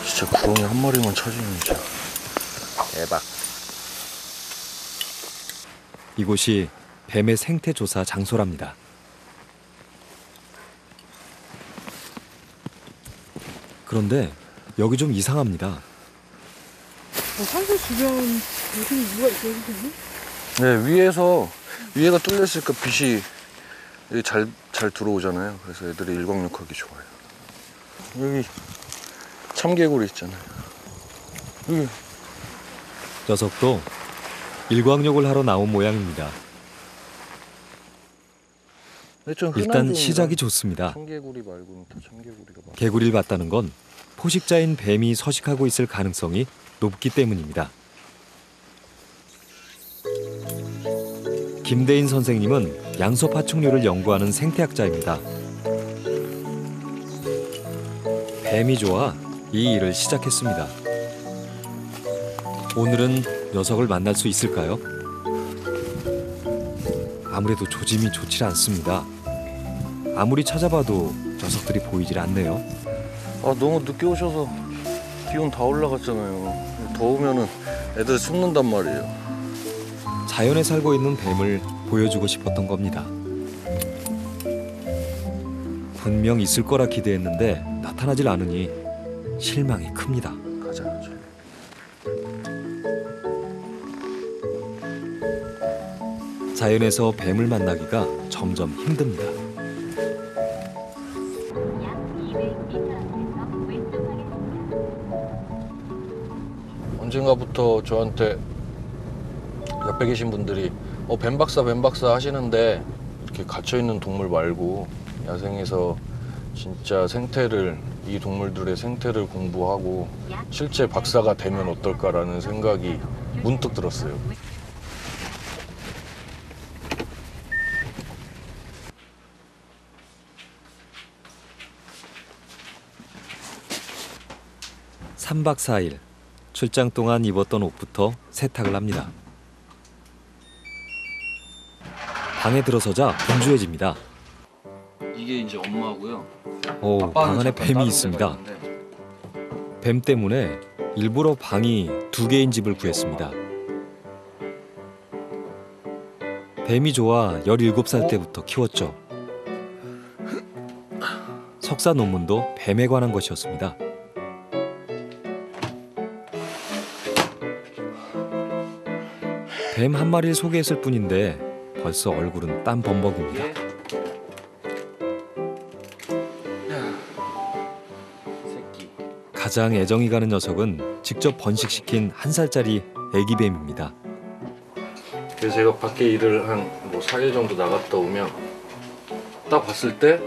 진짜 구렁이 한 마리만 찾으면 진짜 대박. 이곳이 뱀의 생태 조사 장소랍니다. 그런데 여기 좀 이상합니다. 산소 주변 무슨 뭐가 있어요, 선생님? 네, 위에가 뚫렸으니까 빛이 잘 들어오잖아요. 그래서 애들이 일광욕하기 좋아요. 여기 참개구리 있잖아요. 여기. 녀석도 일광욕을 하러 나온 모양입니다. 일단 시작이 좋습니다. 참개구리 말고는 다 참개구리가 많아. 개구리를 봤다는 건 포식자인 뱀이 서식하고 있을 가능성이 높기 때문입니다. 김대인 선생님은 양서 파충류를 연구하는 생태학자입니다. 뱀이 좋아 이 일을 시작했습니다. 오늘은 녀석을 만날 수 있을까요? 아무래도 조짐이 좋지 않습니다. 아무리 찾아봐도 녀석들이 보이질 않네요. 아, 너무 늦게 오셔서 기온 다 올라갔잖아요. 더우면은 애들 숨는단 말이에요. 자연에 살고 있는 뱀을 보여주고 싶었던 겁니다. 분명 있을 거라 기대했는데 나타나질 않으니 실망이 큽니다. 가자. 자연에서 뱀을 만나기가 점점 힘듭니다. 언젠가부터 저한테 옆에 계신 분들이 뱀 박사 하시는데 이렇게 갇혀있는 동물 말고 야생에서 진짜 이 동물들의 생태를 공부하고 실제 박사가 되면 어떨까라는 생각이 문득 들었어요. 삼박 4일 출장 동안 입었던 옷부터 세탁을 합니다. 방에 들어서자 분주해집니다. 이게 이제 엄마고요. 오, 방 안에 뱀이 있습니다. 뱀 때문에 일부러 방이 2개인 집을 구했습니다. 뱀이 좋아 17살 때부터 키웠죠. 석사 논문도 뱀에 관한 것이었습니다. 뱀 한 마리를 소개했을 뿐인데 벌써 얼굴은 땀 범벅입니다. 가장 애정이 가는 녀석은 직접 번식시킨 1살짜리 애기뱀입니다. 그래서 제가 밖에 일을 한 4일 정도 나갔다 오면 딱 봤을 때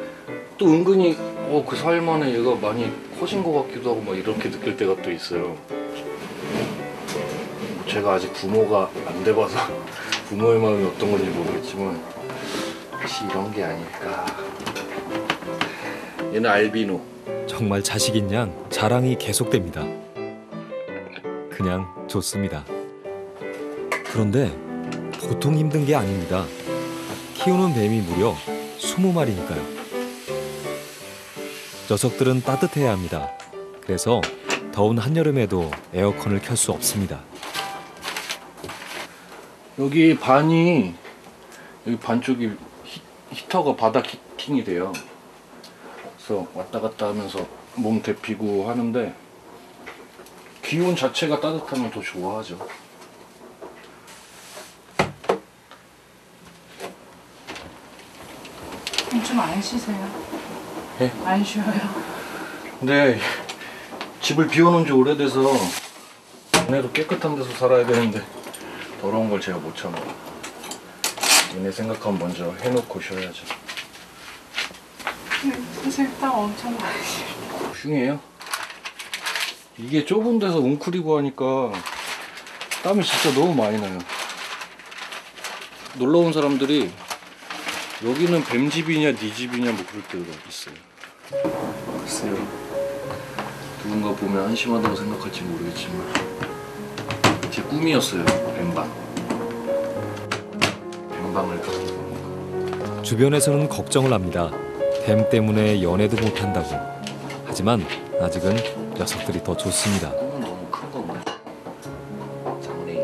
또 은근히 그 4일 만에 얘가 많이 커진 것 같기도 하고 막 이렇게 느낄 때가 또 있어요. 제가 아직 부모가 안 돼봐서 부모의 마음이 어떤 건지 모르겠지만 혹시 이런 게 아닐까. 얘는 알비노. 정말 자식인 양 자랑이 계속됩니다. 그냥 좋습니다. 그런데 보통 힘든 게 아닙니다. 키우는 뱀이 무려 20마리니까요. 녀석들은 따뜻해야 합니다. 그래서 더운 한여름에도 에어컨을 켤 수 없습니다. 여기 반쪽이 히터가 바닥 히팅이 돼요. 그래서 왔다 갔다 하면서 몸 데피고 하는데 기온 자체가 따뜻하면 더 좋아하죠. 좀 안 쉬세요? 네? 안 쉬어요? 근데 집을 비워놓은 지 오래돼서 얘네도 깨끗한 데서 살아야 되는데 더러운 걸 제가 못 참아요. 얘네 생각하면 먼저 해놓고 쉬어야죠. 사실 땀 엄청 많이 쉬어요. 흉해요? 이게 좁은 데서 웅크리고 하니까 땀이 진짜 너무 많이 나요. 놀러 온 사람들이 여기는 뱀집이냐 네 집이냐 뭐 그럴 때가 있어요. 글쎄요. 누군가 보면 한심하다고 생각할지 모르겠지만 제 꿈이었어요. 뱀방을 가는 거. 주변에서는 걱정을 합니다. 뱀 때문에 연애도 못한다고. 하지만 아직은 녀석들이 더 좋습니다. 똥은 너무 큰 건데. 장래이.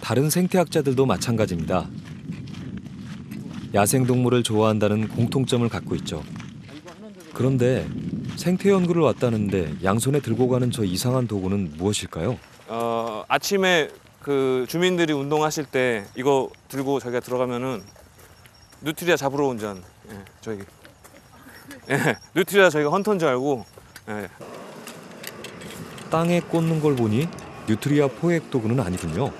다른 생태학자들도 마찬가지입니다. 야생동물을 좋아한다는 공통점을 갖고 있죠. 그런데 생태 연구를 왔다는데 양손에 들고 가는 저 이상한 도구는 무엇일까요? 아침에 그 주민들이 운동하실 때 이거 들고 저희가 들어가면은 누트리아 잡으러 온 줄 아는. 저기. 누트리아 저희가 헌터인 줄 알고. 땅에 꽂는 걸 보니 뉴트리아 포획 도구는 아니군요.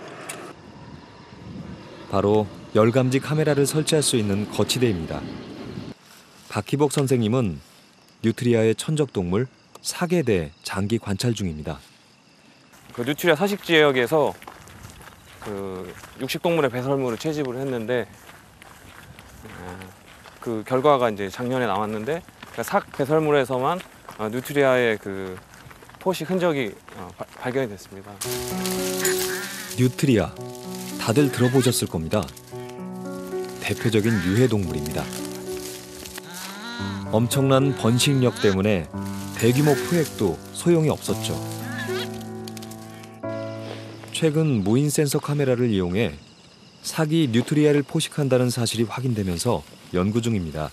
바로 열감지 카메라를 설치할 수 있는 거치대입니다. 박희복 선생님은 뉴트리아의 천적동물 사계에 대해 장기 관찰 중입니다. 그 뉴트리아 서식 지역에서 그 육식동물의 배설물을 채집을 했는데 그 결과가 이제 작년에 나왔는데 그러니까 삭 배설물에서만 뉴트리아의 그 포식 흔적이 발견이 됐습니다. 뉴트리아, 다들 들어보셨을 겁니다. 대표적인 유해동물입니다. 엄청난 번식력 때문에 대규모 포획도 소용이 없었죠. 최근 무인 센서 카메라를 이용해 사기 뉴트리아를 포식한다는 사실이 확인되면서 연구 중입니다.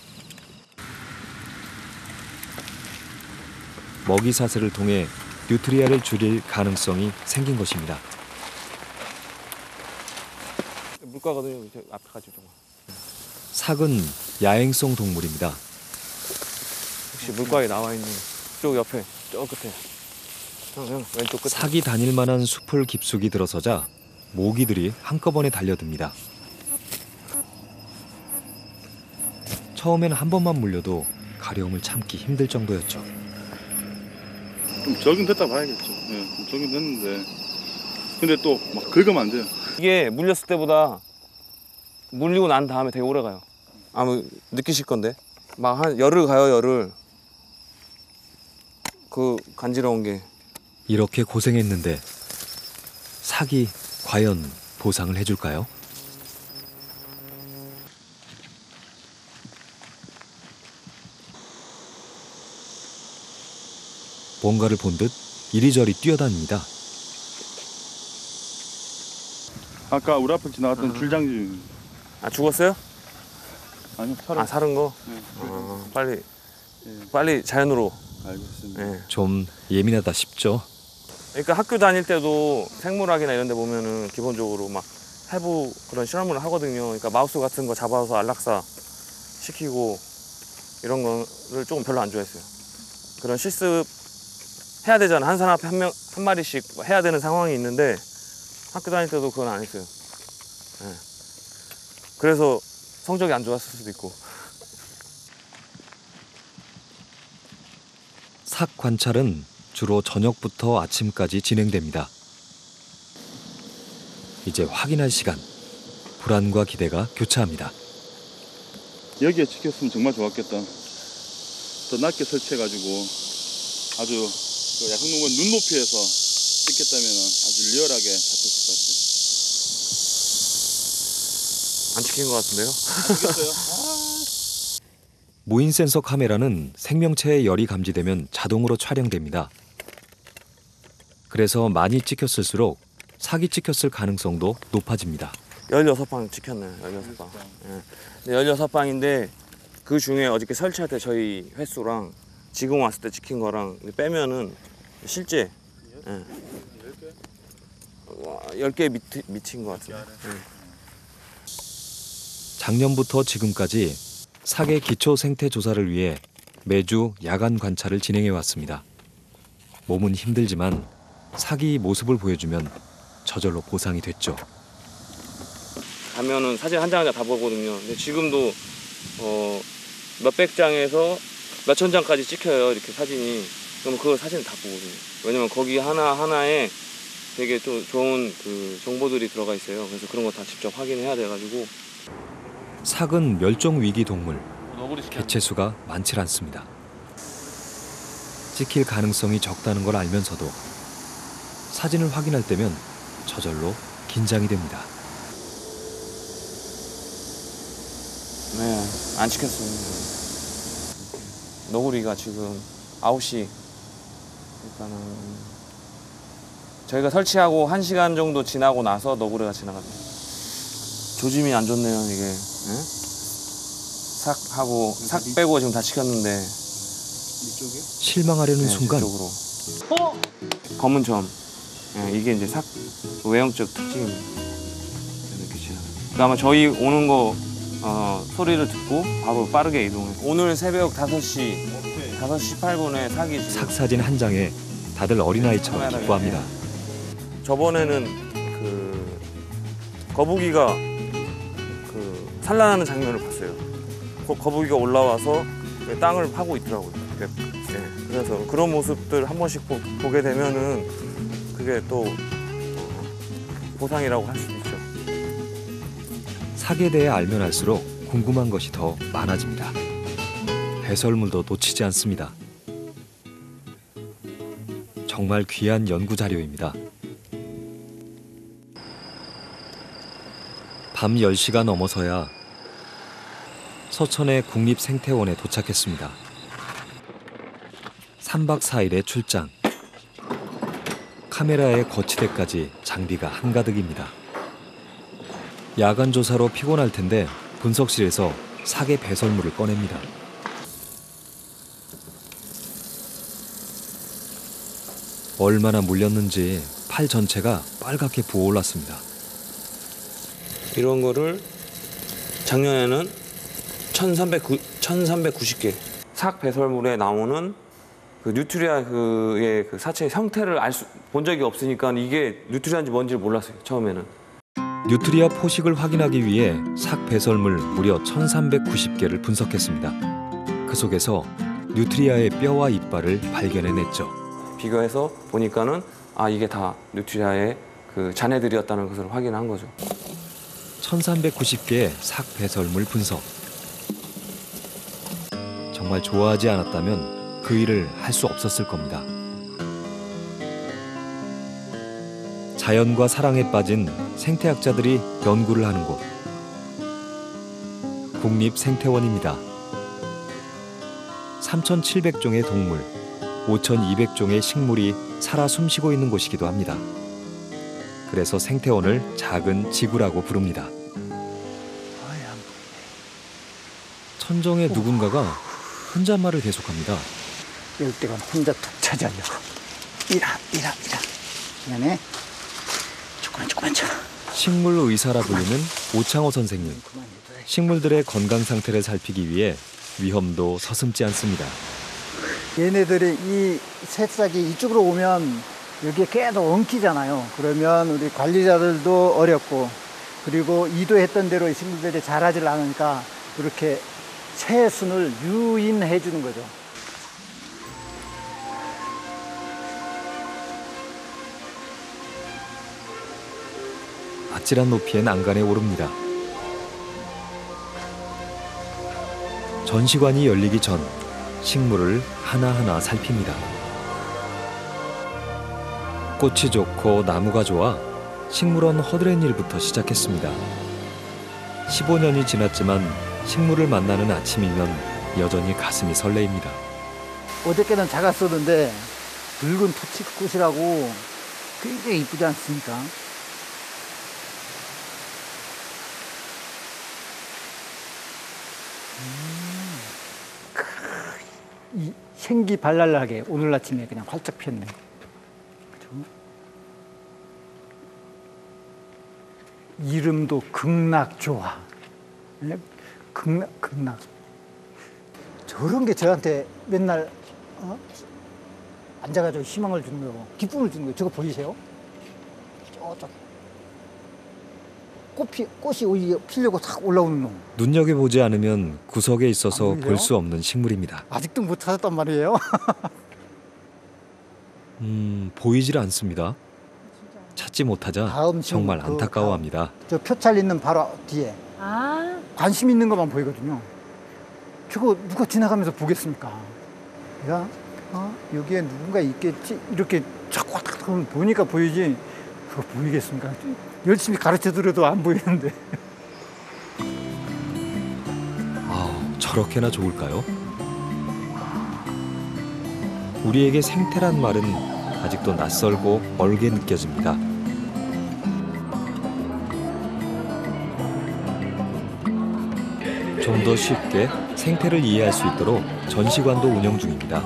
먹이 사슬을 통해 뉴트리아를 줄일 가능성이 생긴 것입니다. 물가거든요. 앞에 가지고. 삭은 야행성 동물입니다. 혹시 물가에 나와 있는 쪽 옆에 저 끝에. 형 왼쪽 끝에. 삭이 다닐 만한 숲을 깊숙이 들어서자 모기들이 한꺼번에 달려듭니다. 처음엔 한 번만 물려도 가려움을 참기 힘들 정도였죠. 좀 적응됐다 봐야겠죠. 좀 적응됐는데 근데 또 막 긁으면 안 돼요. 이게 물렸을 때보다 물리고 난 다음에 되게 오래 가요. 아마 느끼실 건데 막 한 열흘 가요. 열흘. 그 간지러운 게. 이렇게 고생했는데 삭이 과연 보상을 해줄까요? 뭔가를 본 듯 이리저리 뛰어다닙니다. 아까 우리 앞에 지나갔던 줄장지. 아 죽었어요? 아니요, 살아. 아 사는 거? 네. 빨리 예, 빨리 자연으로. 알겠습니다. 예. 좀 예민하다 싶죠? 그러니까 학교 다닐 때도 생물학이나 이런 데 보면은 기본적으로 막 해부 그런 실험을 하거든요. 그러니까 마우스 같은 거 잡아서 안락사 시키고 이런 거를 조금 별로 안 좋아했어요. 그런 실습 해야 되잖아. 한 사람 앞에 한 마리씩 해야 되는 상황이 있는데 학교 다닐 때도 그건 안 했어요. 예. 그래서 성적이 안 좋았을 수도 있고. 삭 관찰은 주로 저녁부터 아침까지 진행됩니다. 이제 확인할 시간. 불안과 기대가 교차합니다. 여기에 찍혔으면 정말 좋았겠다. 더 낮게 설치해가지고 아주 그 야생동물 눈높이에서 찍혔다면 아주 리얼하게 잡혔을 것 같아요. 안 찍힌 것 같은데요? 찍혔어요? 무인 센서 카메라는 생명체의 열이 감지되면 자동으로 촬영됩니다. 그래서 많이 찍혔을수록 삭이 찍혔을 가능성도 높아집니다. 16방 찍혔네요. 16방. 예. 16방인데 그 중에 어저께 설치할 때 저희 횟수랑 지금 왔을 때 찍힌 거랑 빼면은 실제 10개 미친 것 같아요. 작년부터 지금까지 삭의 기초 생태 조사를 위해 매주 야간 관찰을 진행해 왔습니다. 몸은 힘들지만 삭이 모습을 보여주면 저절로 보상이 됐죠. 가면은 사진 한 장 한 장 다 보거든요. 근데 지금도 몇백 장에서 몇천 장까지 찍혀요. 이렇게 사진이. 그럼 그 사진 다 보거든요. 왜냐면 거기 하나하나에 되게 좀 좋은 그 정보들이 들어가 있어요. 그래서 그런 거 다 직접 확인해야 돼가지고. 삭은 멸종 위기 동물, 개체수가 많지 않습니다. 찍힐 가능성이 적다는 걸 알면서도 사진을 확인할 때면 저절로 긴장이 됩니다. 네, 안 지켰어요. 너구리가 지금 9시. 일단은 저희가 설치하고 1시간 정도 지나고 나서 너구리가 지나갔네요. 조짐이 안 좋네요, 이게. 네? 삭 빼고 지금 다 지켰는데. 실망하려는 네, 순간 저쪽으로. 검은 점. 네, 이게 이제 삭 외형적 특징입니다. 이렇게 지나가요. 아마 저희 오는 거 소리를 듣고 바로 빠르게 이동해요. 오늘 새벽 5시 18분에 삭이 지금 삭 사진 한 장에 다들 어린아이처럼 카메라에, 기뻐합니다. 저번에는 그 거북이가 그 산란하는 장면을 봤어요. 거북이가 올라와서 땅을 파고 있더라고요. 네. 그래서 그런 모습들 한 번씩 보게 되면은 그게 또 보상이라고 할 수도 있죠. 삭에 대해 알면 알수록 궁금한 것이 더 많아집니다. 배설물도 놓치지 않습니다. 정말 귀한 연구 자료입니다. 밤 10시가 넘어서야 서천의 국립생태원에 도착했습니다. 3박 4일의 출장. 카메라에 거치대까지 장비가 한가득입니다. 야간 조사로 피곤할 텐데 분석실에서 삭의 배설물을 꺼냅니다. 얼마나 물렸는지 팔 전체가 빨갛게 부어올랐습니다. 이런 거를 작년에는 1390개 삭 배설물에 나오는 그 뉴트리아의 그 사체의 형태를 본 적이 없으니까 이게 뉴트리아인지 뭔지를 몰랐어요, 처음에는. 뉴트리아 포식을 확인하기 위해 삭 배설물 무려 1390개를 분석했습니다. 그 속에서 뉴트리아의 뼈와 이빨을 발견해냈죠. 비교해서 보니까는 이게 다 뉴트리아의 그 잔해들이었다는 것을 확인한 거죠. 1390개의 삭 배설물 분석. 정말 좋아하지 않았다면 그 일을 할 수 없었을 겁니다. 자연과 사랑에 빠진 생태학자들이 연구를 하는 곳. 국립생태원입니다. 3,700종의 동물, 5,200종의 식물이 살아 숨쉬고 있는 곳이기도 합니다. 그래서 생태원을 작은 지구라고 부릅니다. 천정의 누군가가 혼잣말을 계속합니다. 열대가 혼자 툭 찾아려. 이라. 미안해. 조금만 쳐. 식물 의사라 불리는 오창호 선생님. 식물들의 건강 상태를 살피기 위해 위험도 서슴지 않습니다. 얘네들이 이 새싹이 이쪽으로 오면 여기에 계속 엉키잖아요. 그러면 우리 관리자들도 어렵고, 그리고 이도했던 대로 이 식물들이 자라질 않으니까 이렇게 새순을 유인해 주는 거죠. 아찔한 높이의 난간에 오릅니다. 전시관이 열리기 전 식물을 하나하나 살핍니다. 꽃이 좋고 나무가 좋아 식물원 허드렛 일부터 시작했습니다. 15년이 지났지만 식물을 만나는 아침이면 여전히 가슴이 설레입니다. 어저께는 작았었는데 붉은 토치꽃이라고 굉장히 이쁘지 않습니까? 이 생기 발랄하게 오늘 아침에 그냥 활짝 폈네. 그죠? 이름도 극락조화. 네? 극락. 저런 게 저한테 맨날 앉아가지고 희망을 주는 거고 기쁨을 주는 거예요. 저거 보이세요? 저쪽. 꽃이 피려고 탁 올라오는 놈. 눈여겨보지 않으면 구석에 있어서 안 보이세요? 볼 수 없는 식물입니다. 아직도 못 찾았단 말이에요. 보이질 않습니다. 찾지 못하자 다음 정말 친구, 안타까워합니다. 저 표찰 있는 바로 뒤에 관심 있는 것만 보이거든요. 저거 누가 지나가면서 보겠습니까? 야, 여기에 누군가 있겠지? 이렇게 자꾸 왔다 갔다 하면 보니까 보이지. 그거 보이겠습니까? 열심히 가르쳐 드려도 안 보이는데. 그렇게나 좋을까요? 우리에게 생태란 말은 아직도 낯설고 멀게 느껴집니다. 좀 더 쉽게 생태를 이해할 수 있도록 전시관도 운영 중입니다.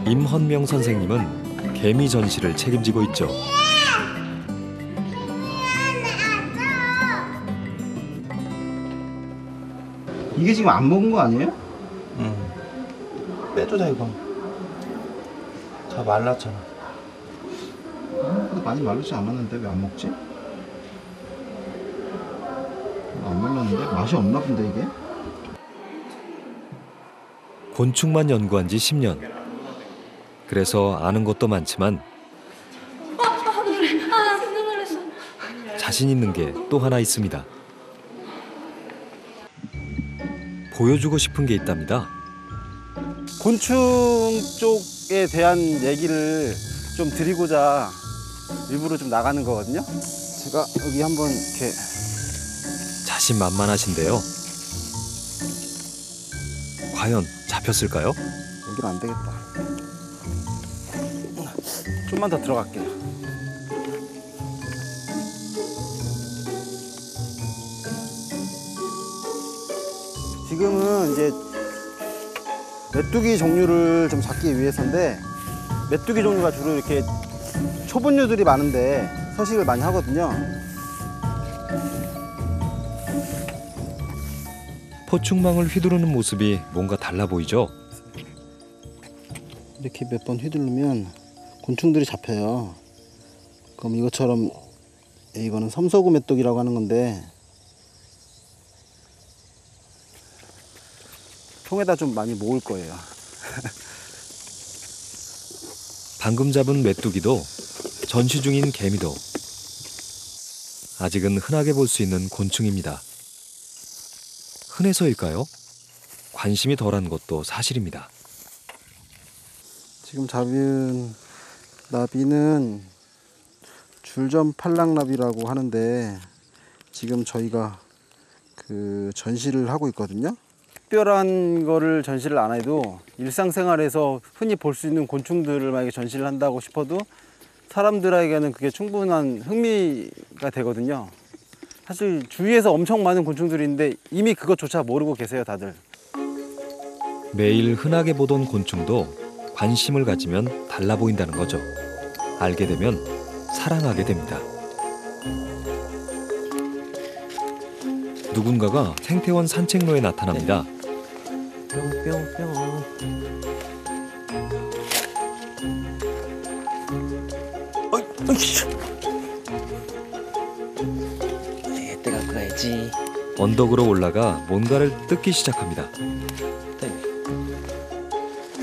임헌명 선생님은 개미 전시를 책임지고 있죠. 이게 지금 안 먹은 거 아니에요? 빼주자 이거. 다 말랐잖아. 근데 많이 말르지 않았는데 왜 안 먹지? 안 말랐는데? 맛이 없나 본데 이게? 곤충만 연구한 지 10년. 그래서 아는 것도 많지만 자신 있는 게 또 하나 있습니다. 보여주고 싶은 게 있답니다. 곤충 쪽에 대한 얘기를 좀 드리고자 일부러 좀 나가는 거거든요. 제가 여기 한번 이렇게 자신만만하신데요. 과연 잡혔을까요? 여기는 안 되겠다. 좀만 더 들어갈게요. 지금은 이제 메뚜기 종류를 좀 잡기 위해서인데, 메뚜기 종류가 주로 이렇게 초분류들이 많은데 서식을 많이 하거든요. 포충망을 휘두르는 모습이 뭔가 달라 보이죠? 이렇게 몇 번 휘두르면 곤충들이 잡혀요. 그럼 이것처럼, 이거는 섬소구 메뚜기라고 하는 건데 통에다 좀 많이 모을 거예요. 방금 잡은 메뚜기도 전시 중인 개미도 아직은 흔하게 볼 수 있는 곤충입니다. 흔해서일까요? 관심이 덜한 것도 사실입니다. 지금 잡은 나비는 줄점 팔랑나비라고 하는데, 지금 저희가 그 전시를 하고 있거든요. 특별한 거를 전시를 안 해도 일상생활에서 흔히 볼 수 있는 곤충들을 만약에 전시를 한다고 싶어도 사람들에게는 그게 충분한 흥미가 되거든요. 사실 주위에서 엄청 많은 곤충들이 있는데 이미 그것조차 모르고 계세요, 다들. 매일 흔하게 보던 곤충도 관심을 가지면 달라 보인다는 거죠. 알게 되면 사랑하게 됩니다. 누군가가 생태원 산책로에 나타납니다. 뿅뿅뿅. 때 갖고 가야지. 언덕으로 올라가 뭔가를 뜯기 시작합니다.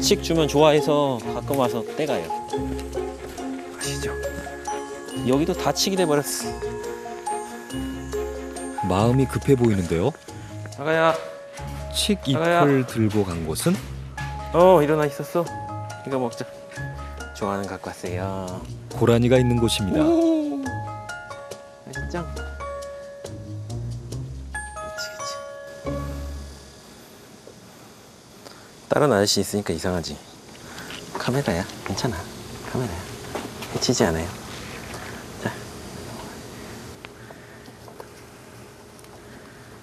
식 주면 좋아해서 가끔 와서 떼가요. 아시죠? 여기도 다치게 돼버렸어. 마음이 급해 보이는데요. 아가야. 칡 아가야. 잎을 들고 간 곳은 일어나 있었어. 이거 먹자. 좋아하는 거 갖고 왔어요. 고라니가 있는 곳입니다. 맛있죠? 그치. 다른 아저씨 있으니까 이상하지. 카메라야. 괜찮아. 카메라야. 해치지 않아요.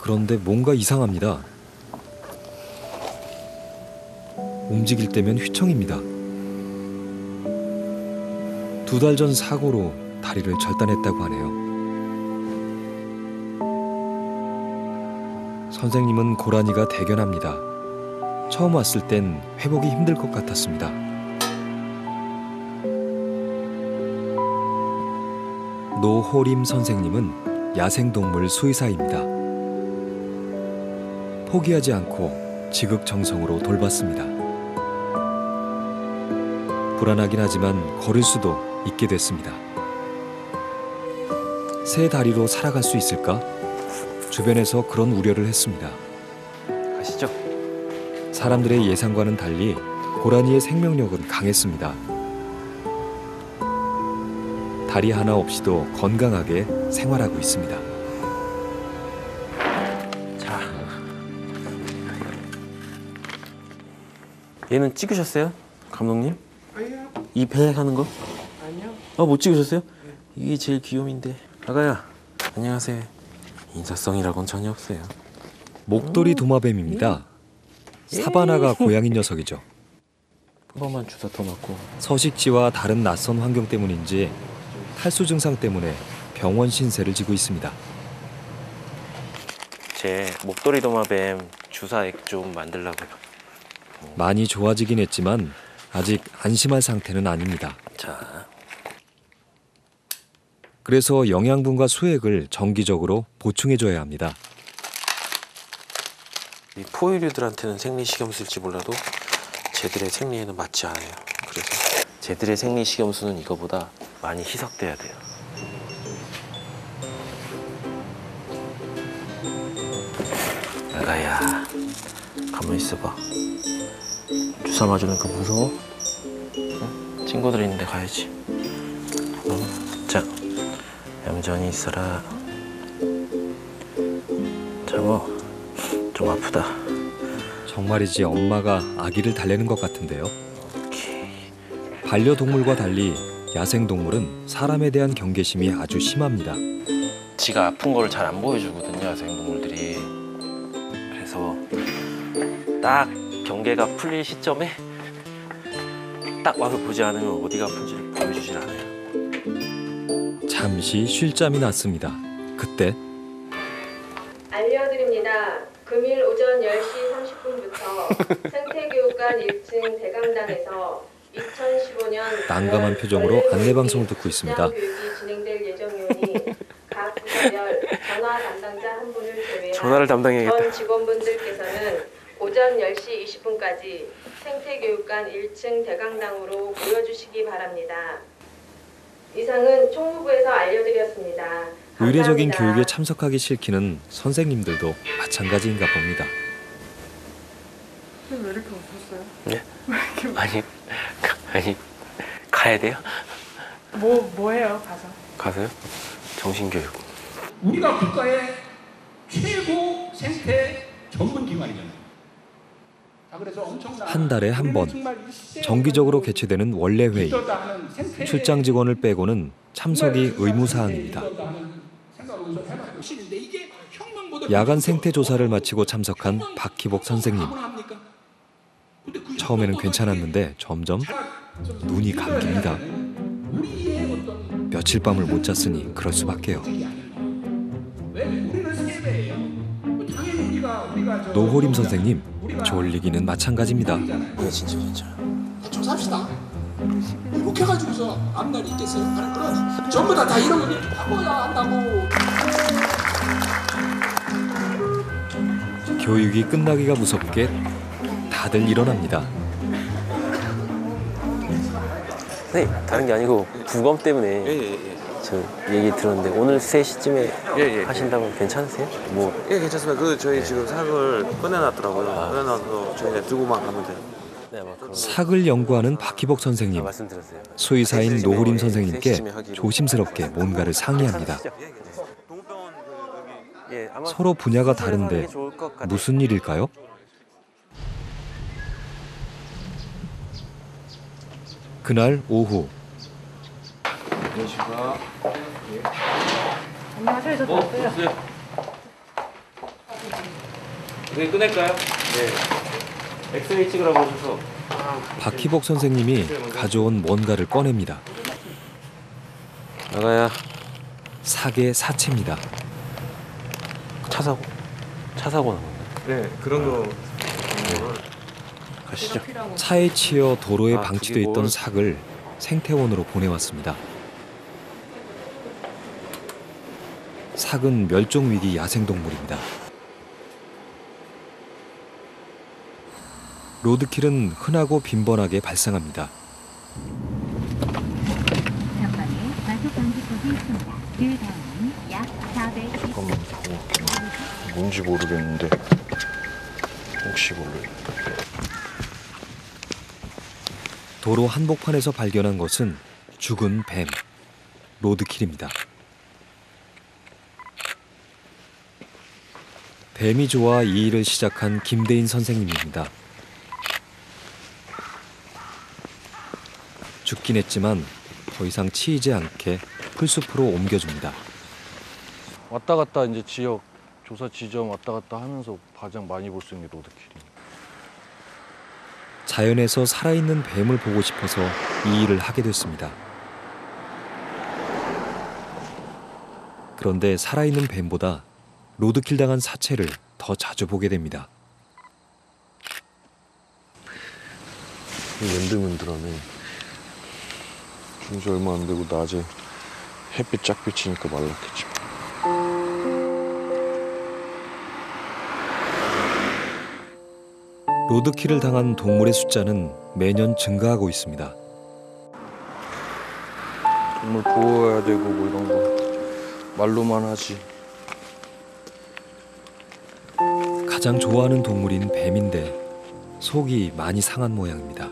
그런데 뭔가 이상합니다. 움직일 때면 휘청입니다. 2달 전 사고로 다리를 절단했다고 하네요. 선생님은 고라니가 대견합니다. 처음 왔을 땐 회복이 힘들 것 같았습니다. 노호림 선생님은 야생동물 수의사입니다. 포기하지 않고 지극정성으로 돌봤습니다. 불안하긴 하지만 걸을 수도 있게 됐습니다. 새 다리로 살아갈 수 있을까? 주변에서 그런 우려를 했습니다. 가시죠. 사람들의 예상과는 달리 고라니의 생명력은 강했습니다. 다리 하나 없이도 건강하게 생활하고 있습니다. 자, 얘는 찍으셨어요? 감독님? 아니요. 이 배 가는 거? 아니요. 못 찍으셨어요? 이게 제일 귀요미인데. 아가야, 안녕하세요. 인사성이라고는 전혀 없어요. 목도리 도마뱀입니다. 사바나가 고양이 녀석이죠. 한 번만 주사 더 맞고. 서식지와 다른 낯선 환경 때문인지 탈수 증상 때문에 병원 신세를 지고 있습니다. 제 목도리 도마뱀 주사액 좀 만들려고요. 많이 좋아지긴 했지만 아직 안심할 상태는 아닙니다. 자, 그래서 영양분과 수액을 정기적으로 보충해줘야 합니다. 이 포유류들한테는 생리식염수일지 몰라도 쟤들의 생리에는 맞지 않아요. 그래서 쟤들의 생리식염수는 이거보다 많이 희석돼야 돼요. 아가야, 가만히 있어봐. 주사 맞으는 거 무서워? 응? 친구들 있는데 가야지. 응? 자, 얌전히 있어라. 저거 좀 아프다. 정말이지 엄마가 아기를 달래는 것 같은데요. 반려동물과 달리 야생동물은 사람에 대한 경계심이 아주 심합니다. 지가 아픈 거를 잘 안 보여주거든요, 야생동물들이. 그래서 딱 경계가 풀릴 시점에 딱 와서 보지 않으면 어디가 아픈지를 보여주질 않아요. 잠시 쉴 잠이 났습니다. 그때 알려드립니다. 금일 오전 10시 30분부터 생태교육관 1층 대강당에서 2015년 난감한 표정으로 안내방송을 듣고 있습니다. 교육이 진행될 예정이오니 각 부서별 전화 담당자 한 분을 제외한 전화를 담당해야겠다. 전 직원분들께서는 오전 10시 20분까지 생태교육관 1층 대강당으로 모여주시기 바랍니다. 이상은 총무부에서 알려드렸습니다. 감사합니다. 의례적인 교육에 참석하기 싫기는 선생님들도 마찬가지인가 봅니다. 왜 이렇게 웃었어요? 네? 왜 이렇게 아니 가야 돼요? 뭐 해요 가서? 가서요? 정신교육. 우리가 국가의 최고 생태 전문 기관이잖아요. 그래서 엄청난 한 달에 한 번 정기적으로 개최되는 원래 회의. 출장 직원을 빼고는 참석이 의무사항입니다. 야간 생태 조사를 마치고 참석한 박희복 선생님. 처음에는 괜찮았는데 점점 눈이 감깁니다. 며칠 밤을 못 잤으니 그럴 수밖에요. 노호림 선생님, 졸리기는 마찬가지입니다. 네, 진짜 괜찮아. 좀 삽시다. 이렇게 해가지고서 앞날이 있겠어요? 하는 그런 전부 다 이런 거 바꿔야 한다고. 교육이 끝나기가 무섭게 다들 일어납니다. 선생님, 다른 게 아니고 부검 때문에 저 얘기 들었는데 오늘 3시쯤에 하신다면 괜찮으세요? 뭐 예, 괜찮습니다. 그 저희 지금 삭을 꺼내놨더라고요. 꺼내놔서 저희 들고만 가면 돼요. 네, 아마 그런 삭을 연구하는 박희복 선생님, 말씀드렸어요. 수의사인 노호림 선생님께 3시쯤에 하기로. 조심스럽게 뭔가를 상의합니다. 예, 아마 서로 분야가 다른데 하는 게 좋을 것 같아요. 무슨 일일까요? 그날 오후 안녕하세요. 저 왔어요. 네, 끝낼까요? 네. 엑스레이 찍으라고 하셔서. 박희복 선생님이 가져온 뭔가를 꺼냅니다. 아가야, 삭의 사체입니다. 차 사고 난 건가요? 네, 그런 거. 가시죠. 차에 치여 도로에 아, 방치돼 그게 있던 뭘- 삭을 생태원으로 보내왔습니다. 삭은 멸종위기 야생동물입니다. 로드킬은 흔하고 빈번하게 발생합니다. 전방에 과속 방지턱이 있습니다. 그 다음은 약 400. 잠깐만, 뭔지 모르겠는데 혹시 모르. 도로 한복판에서 발견한 것은 죽은 뱀, 로드킬입니다. 뱀이 좋아 이 일을 시작한 김대인 선생님입니다. 죽긴 했지만 더 이상 치이지 않게 풀숲으로 옮겨줍니다. 왔다 갔다 이제 지역 조사 지점 왔다 갔다 하면서 가장 많이 볼 수 있는 게 로드킬입니다. 자연에서 살아있는 뱀을 보고 싶어서 이 일을 하게 됐습니다. 그런데 살아있는 뱀보다 로드킬 당한 사체를 더 자주 보게 됩니다. 맨들맨들하네. 준지 얼마 안 되고 낮에 햇빛 쫙 비치니까 말랐겠지. 로드킬을 당한 동물의 숫자는 매년 증가하고 있습니다. 동물 보호해야 되고 뭐 이런 거 말로만 하지. 가장 좋아하는 동물인 뱀인데 속이 많이 상한 모양입니다.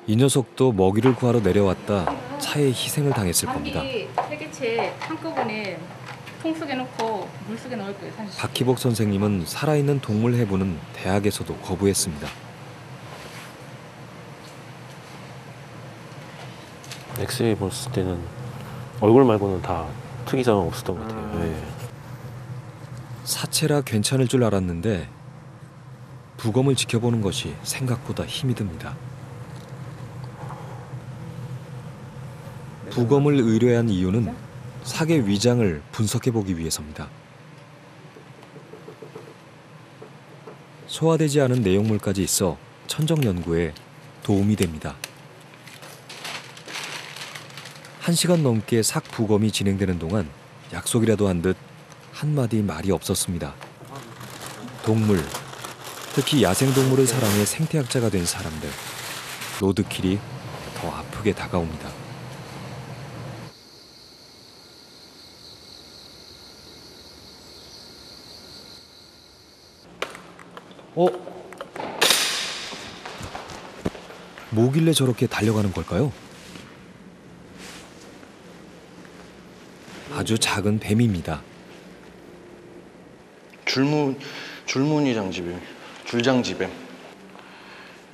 이 녀석도 먹이를 구하러 내려왔다 차에 희생을 당했을 겁니다. 세 개째 한꺼번에 통 속에 넣고 물 속에 넣을 거예요. 사실. 박희복 선생님은 살아있는 동물 해부는 대학에서도 거부했습니다. 엑스레이 봤을 때는 얼굴 말고는 다 특이사항 없었던 것 같아요. 네. 사체라 괜찮을 줄 알았는데 부검을 지켜보는 것이 생각보다 힘이 듭니다. 부검을 의뢰한 이유는 사계 위장을 분석해보기 위해서입니다. 소화되지 않은 내용물까지 있어 천적 연구에 도움이 됩니다. 1시간 넘게 삭 부검이 진행되는 동안 약속이라도 한 듯 한마디 말이 없었습니다. 동물, 특히 야생동물을 사랑해 생태학자가 된 사람들, 로드킬이 더 아프게 다가옵니다. 뭐길래 저렇게 달려가는 걸까요? 아주 작은 뱀입니다. 줄무늬 장지뱀, 줄장지뱀.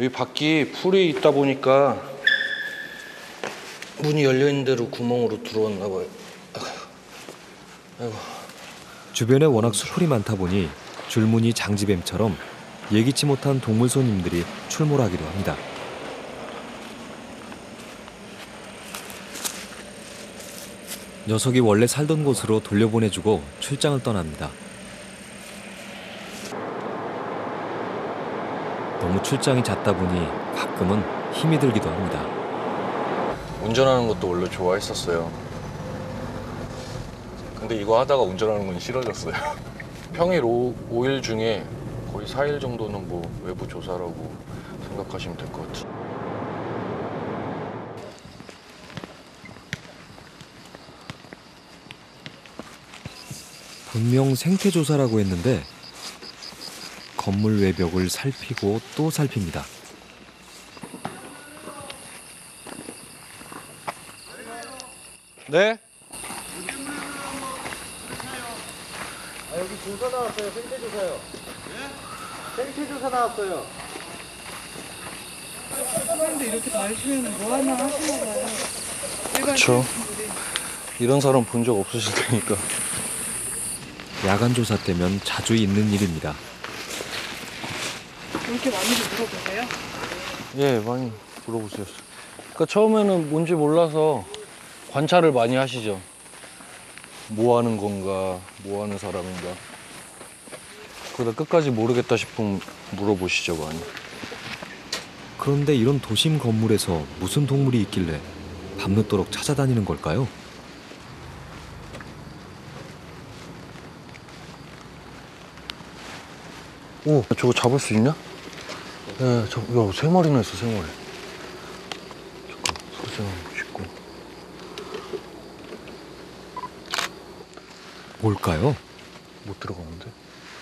여기 밖이 풀이 있다 보니까 문이 열려 있는 대로 구멍으로 들어왔나 봐요. 아이고. 주변에 워낙 수풀이 많다 보니 줄무늬 장지뱀처럼 예기치 못한 동물 손님들이 출몰하기도 합니다. 녀석이 원래 살던 곳으로 돌려보내주고 출장을 떠납니다. 너무 출장이 잦다 보니 가끔은 힘이 들기도 합니다. 운전하는 것도 원래 좋아했었어요. 근데 이거 하다가 운전하는 건 싫어졌어요. 평일 5일 중에 거의 4일 정도는 뭐 외부 조사라고 생각하시면 될 것 같아요. 분명 생태조사라고 했는데 건물 외벽을 살피고 또 살핍니다. 네? 여기 조사 나왔어요. 생태조사요. 생태조사 나왔어요. 그런데 이렇게 마시면 뭐 하나 하시나 봐요. 그렇죠. 이런 사람 본 적 없으실 테니까. 야간 조사 때면 자주 있는 일입니다. 이렇게 많이들 물어보세요? 예, 많이 물어보세요. 그러니까 처음에는 뭔지 몰라서 관찰을 많이 하시죠. 뭐 하는 건가, 뭐 하는 사람인가. 그러다 끝까지 모르겠다 싶으면 물어보시죠, 많이. 그런데 이런 도심 건물에서 무슨 동물이 있길래 밤늦도록 찾아다니는 걸까요? 오, 저거 잡을 수 있냐? 예, 야, 3마리나 있어, 3마리. 잠깐, 사진 한번 찍고. 뭘까요? 못 들어가는데?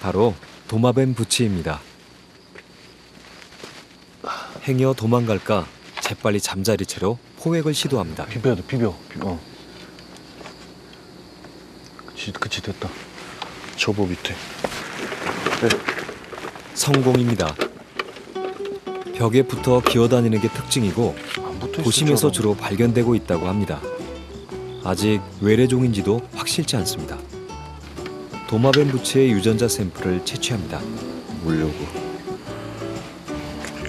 바로 도마뱀 부치입니다. 행여 도망갈까 재빨리 잠자리 채로 포획을 시도합니다. 비벼야 돼, 비벼. 그치, 됐다. 접어 밑에. 네. 성공입니다. 벽에 붙어 기어다니는 게 특징이고 도심에서 주로 발견되고 있다고 합니다. 아직 외래종인지도 확실치 않습니다. 도마뱀 부치의 유전자 샘플을 채취합니다. 물려고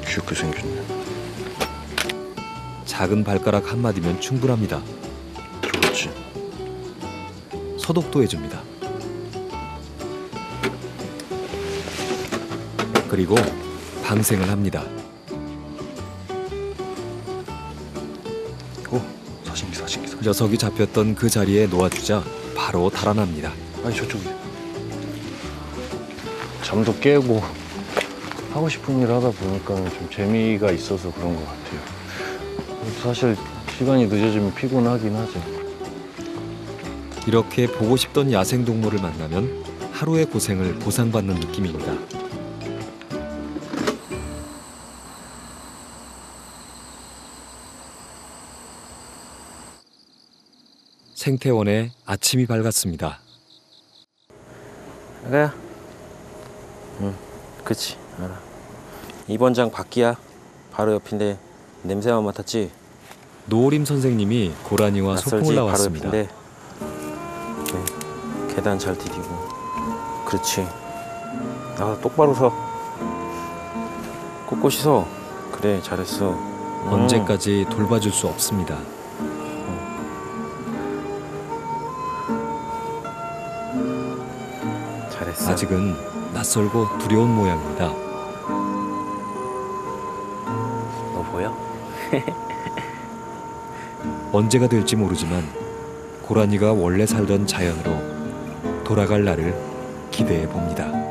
귀엽게 생겼네. 작은 발가락 한마디면 충분합니다. 그렇지. 소독도 해줍니다. 그리고 방생을 합니다. 사신기. 녀석이 잡혔던 그 자리에 놓아주자 바로 달아납니다. 아니 저쪽이. 잠도 깨고 하고 싶은 일 하다 보니까 좀 재미가 있어서 그런 것 같아요. 사실 시간이 늦어지면 피곤하긴 하죠. 이렇게 보고 싶던 야생동물을 만나면 하루의 고생을 보상받는 느낌입니다. 생태원에 아침이 밝았습니다. 아가야. 응, 그치, 알아. 이번 장 밖이야. 바로 옆인데 냄새만 맡았지? 노오림 선생님이 고라니와 소풍을 바로 나왔습니다. 옆인데. 네, 계단 잘 디디고. 그렇지. 아, 똑바로 서. 꼿꼿이 서. 그래, 잘했어. 언제까지 돌봐줄 수 없습니다. 잘했어. 아직은 낯설고 두려운 모양입니다. 너 보여? 언제가 될지 모르지만 고라니가 원래 살던 자연으로 돌아갈 날을 기대해 봅니다.